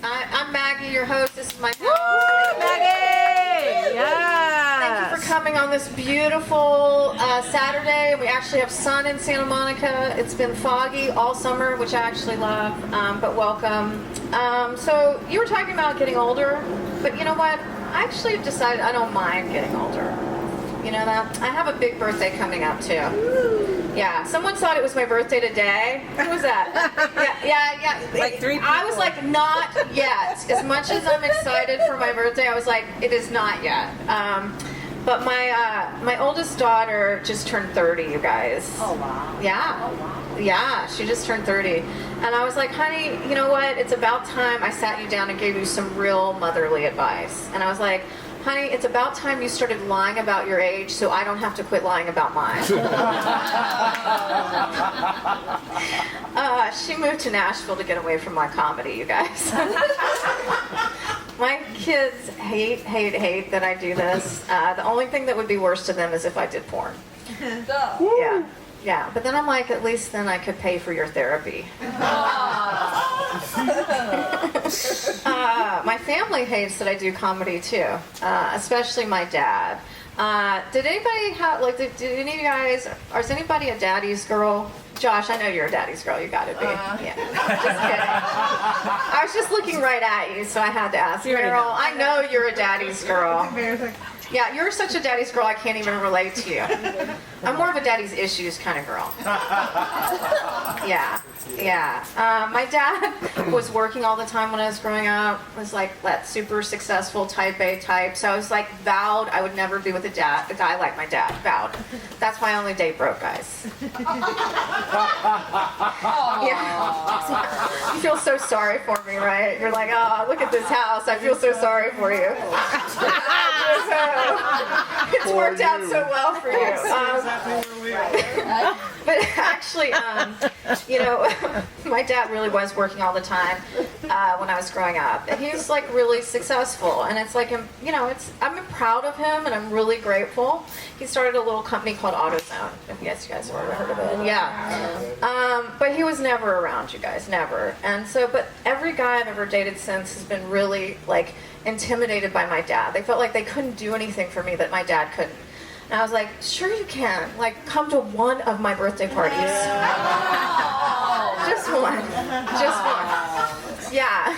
I'm Maggie, your host. This is my house. Woo, Maggie! Yes. Thank you for coming on this beautiful Saturday. We actually have sun in Santa Monica. It's been foggy all summer, which I actually love, but welcome. So you were talking about getting older, but you know what? I actually decided I don't mind getting older. You know that? I have a big birthday coming up too. Yeah, someone thought it was my birthday today. Who was that? Yeah. Like 3 people. I was like, not yet. As much as I'm excited for my birthday, I was like, it is not yet. But my oldest daughter just turned 30, you guys. Oh, wow. Yeah. Oh, wow. Yeah, she just turned 30. And I was like, honey, you know what? It's about time I sat you down and gave you some real motherly advice. And I was like, honey, it's about time you started lying about your age so I don't have to quit lying about mine. She moved to Nashville to get away from my comedy, you guys. My kids hate that I do this. The only thing that would be worse to them is if I did porn. Yeah, but then I'm like, at least then I could pay for your therapy. My family hates that I do comedy too, especially my dad. Did anybody have, like, did any of you guys, or is anybody a daddy's girl? Josh, I know you're a daddy's girl, you gotta be. Yeah, just kidding. I was just looking right at you, so I had to ask. Meryl, I know you're a daddy's girl. Yeah, you're such a daddy's girl, I can't even relate to you. I'm more of a daddy's issues kind of girl. Yeah. My dad was working all the time when I was growing up. Was like that super successful type A type. So I was like vowed I would never be with a guy like my dad. Vowed. That's why I only date broke guys. Yeah. You feel so sorry for me, right? You're like, oh, look at this house. I feel so sorry for you. It's worked out so well for you. But actually, you know, my dad really was working all the time when I was growing up, and he was like really successful. And it's like, you know, I'm proud of him, and I'm really grateful. He started a little company called AutoZone. If you guys have ever heard of it, yeah. But he was never around, you guys, never. And so, but every guy I've ever dated since has been really like intimidated by my dad. They felt like they couldn't do anything for me that my dad couldn't. And I was like, sure you can. Like, come to one of my birthday parties. Just one. Yeah.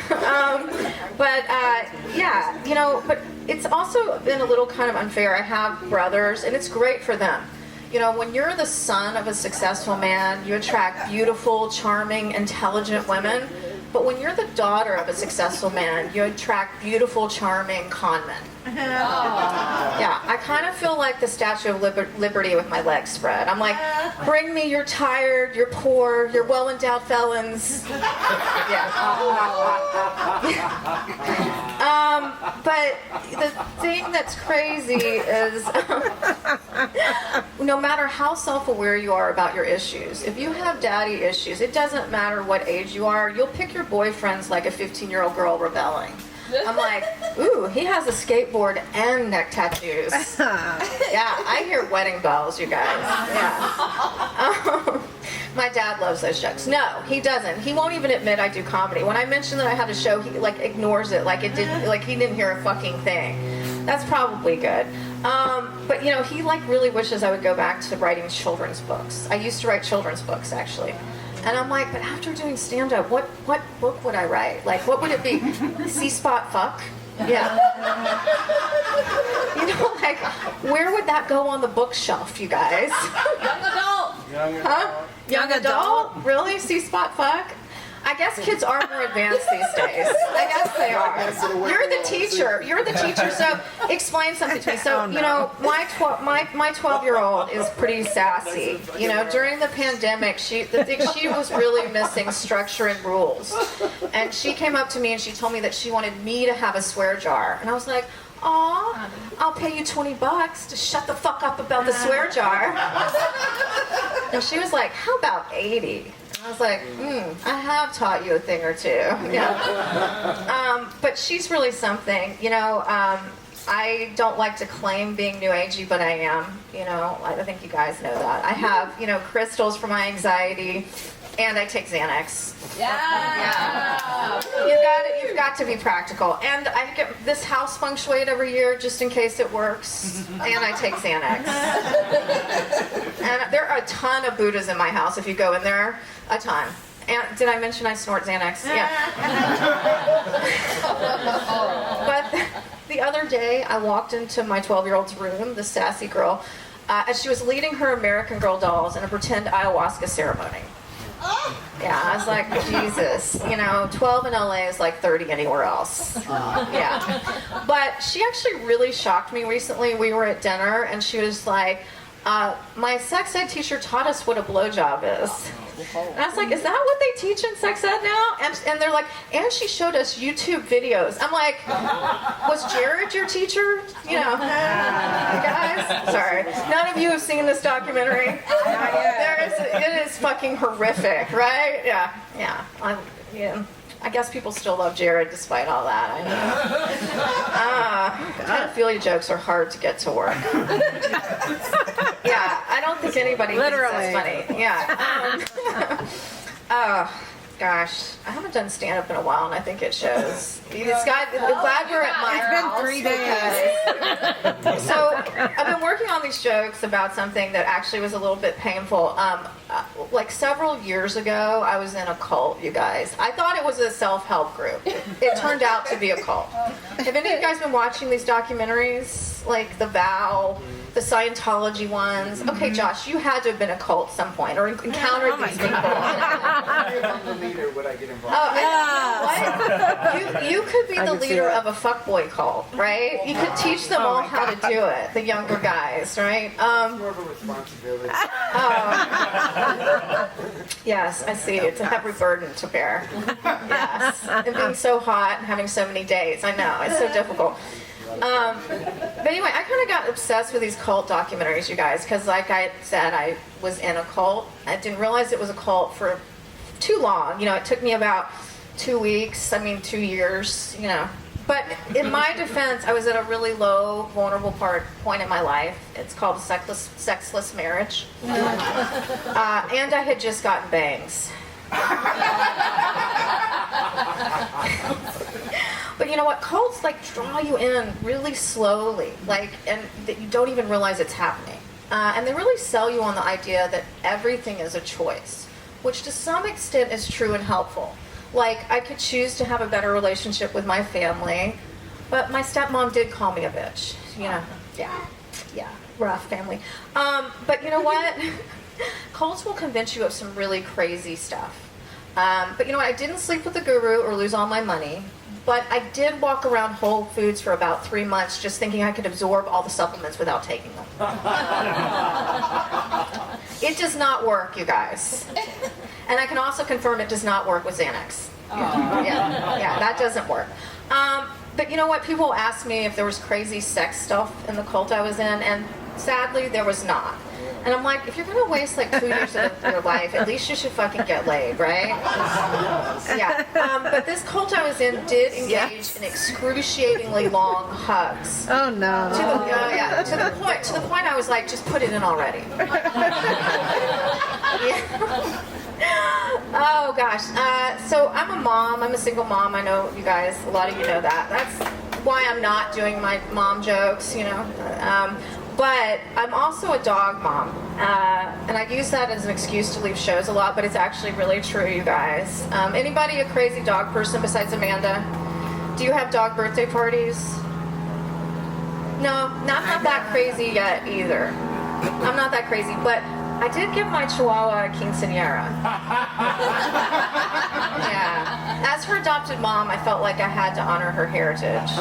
Yeah, you know, but it's also been a little kind of unfair. I have brothers, and it's great for them. You know, when you're the son of a successful man, you attract beautiful, charming, intelligent women. But when you're the daughter of a successful man, you attract beautiful, charming con men. Yeah, I kind of feel like the Statue of Liberty with my legs spread. I'm like, bring me your tired, your poor, your well-endowed felons. Yeah. But the thing that's crazy is no matter how self-aware you are about your issues, if you have daddy issues, it doesn't matter what age you are, you'll pick your boyfriends like a 15-year-old girl rebelling. I'm like, ooh, he has a skateboard and neck tattoos. Yeah, I hear wedding bells, you guys. Yeah. My dad loves those jokes. No, he doesn't. He won't even admit I do comedy. When I mention that I had a show, he like ignores it, like it didn't, like he didn't hear a fucking thing. That's probably good. But you know, he like really wishes I would go back to writing children's books. I used to write children's books actually. And I'm like, but after doing stand-up, what book would I write? Like, what would it be? C-Spot Fuck? Yeah. You know, like, where would that go on the bookshelf, you guys? Young adult. Huh? Young adult? Really? C-Spot Fuck? I guess kids are more advanced these days. I guess they are. You're the teacher. You're the teacher. So explain something to me. So, you know, my 12-year-old is pretty sassy. You know, during the pandemic, she was really missing structure and rules. And she came up to me and she told me that she wanted me to have a swear jar. And I was like, aw, I'll pay you $20 to shut the fuck up about the swear jar. And she was like, how about 80? I was like, I have taught you a thing or two. Yeah. But she's really something. You know, I don't like to claim being new agey, but I am. You know, I think you guys know that. I have, you know, crystals for my anxiety, and I take Xanax. Yeah. You we've got to be practical. And I get this house feng shuied every year just in case it works. And I take Xanax. And there are a ton of Buddhas in my house if you go in there. A ton. And did I mention I snort Xanax? Yeah. But the other day, I walked into my 12-year-old's room, the sassy girl, as she was leading her American Girl dolls in a pretend ayahuasca ceremony. Yeah, I was like, Jesus, 12 in LA is like 30 anywhere else. Yeah. But she actually really shocked me recently. We were at dinner, and she was like, my sex ed teacher taught us what a blowjob is. And I was like, is that what they teach in sex ed now? And they're like, and she showed us YouTube videos. I'm like, was Jared your teacher? You guys, sorry. None of you have seen this documentary. It is fucking horrific, right? Yeah. I guess people still love Jared despite all that. I know. Pedophilia jokes are hard to get to work. Yeah, I don't think anybody thinks that's funny. Yeah. Oh, gosh. I haven't done stand-up in a while, and I think it shows. I'm glad we're at my house. It's been 3 days. So, I've been working on these jokes about something that actually was a little bit painful. Like several years ago, I was in a cult, you guys. I thought it was a self-help group. It turned out to be a cult. Have any of you guys been watching these documentaries? Like The Vow, the Scientology ones? Okay, Josh, you had to have been a cult at some point or encountered these people. If I'm the leader, would I get involved? You could be the leader of a fuckboy cult, right? You could teach them all how to do it, the younger guys, right? It's more of a responsibility. Yes, I see. It's a heavy burden to bear. Yes. And being so hot and having so many dates. I know. It's so difficult. But anyway, I kind of got obsessed with these cult documentaries, you guys, because like I said, I was in a cult. I didn't realize it was a cult for too long. It took me about 2 weeks, 2 years, But in my defense, I was at a really low, vulnerable point in my life. It's called a sexless marriage. And I had just gotten bangs. But you know what? Cults draw you in really slowly, and that you don't even realize it's happening. And they really sell you on the idea that everything is a choice, which to some extent is true and helpful. I could choose to have a better relationship with my family, but my stepmom did call me a bitch. Yeah, rough family. But you know what? Cults will convince you of some really crazy stuff. But you know what? I didn't sleep with the guru or lose all my money, but I did walk around Whole Foods for about 3 months just thinking I could absorb all the supplements without taking them. It does not work, you guys. And I can also confirm it does not work with Xanax. Yeah, that doesn't work. But you know what? People ask me if there was crazy sex stuff in the cult I was in, and sadly, there was not. And I'm like, if you're going to waste 2 years of your life, at least you should fucking get laid, right? Yeah. But this cult I was in did engage in excruciatingly long hugs. Oh no. To the point I was like, just put it in already. Yeah. Oh gosh. So I'm a mom. I'm a single mom. I know you guys. A lot of you know that. That's why I'm not doing my mom jokes. But I'm also a dog mom, and I use that as an excuse to leave shows a lot, but it's actually really true, you guys. Anybody a crazy dog person besides Amanda? Do you have dog birthday parties? No, not that crazy yet either. I'm not that crazy, but I did give my Chihuahua a quinceañera. Yeah. As her adopted mom, I felt like I had to honor her heritage.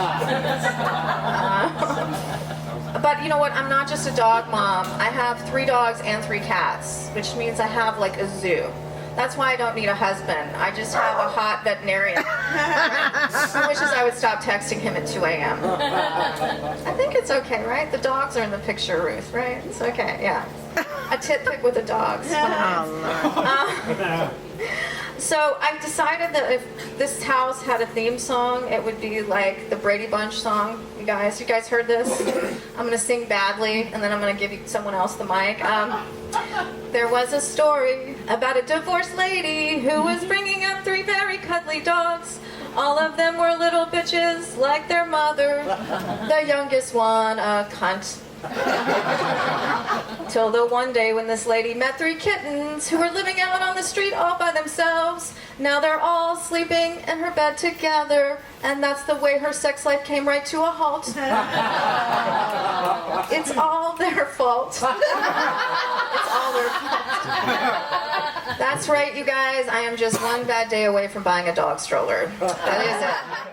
But you know what? I'm not just a dog mom. I have 3 dogs and 3 cats, which means I have a zoo. That's why I don't need a husband. I just have a hot veterinarian. He wishes I would stop texting him at 2 a.m. I think it's okay, right? The dogs are in the picture, Ruth, right? It's okay, yeah. A tit pic with the dogs. So I decided that if this house had a theme song, it would be like the Brady Bunch song. You guys heard this? I'm going to sing badly, and then I'm going to give someone else the mic. There was a story about a divorced lady who was bringing up 3 very cuddly dogs. All of them were little bitches like their mother. The youngest one, a cunt. Till the one day when this lady met 3 kittens who were living out on the street all by themselves. Now they're all sleeping in her bed together, and that's the way her sex life came right to a halt. It's all their fault. It's all their fault. That's right, you guys. I am just one bad day away from buying a dog stroller. That is it.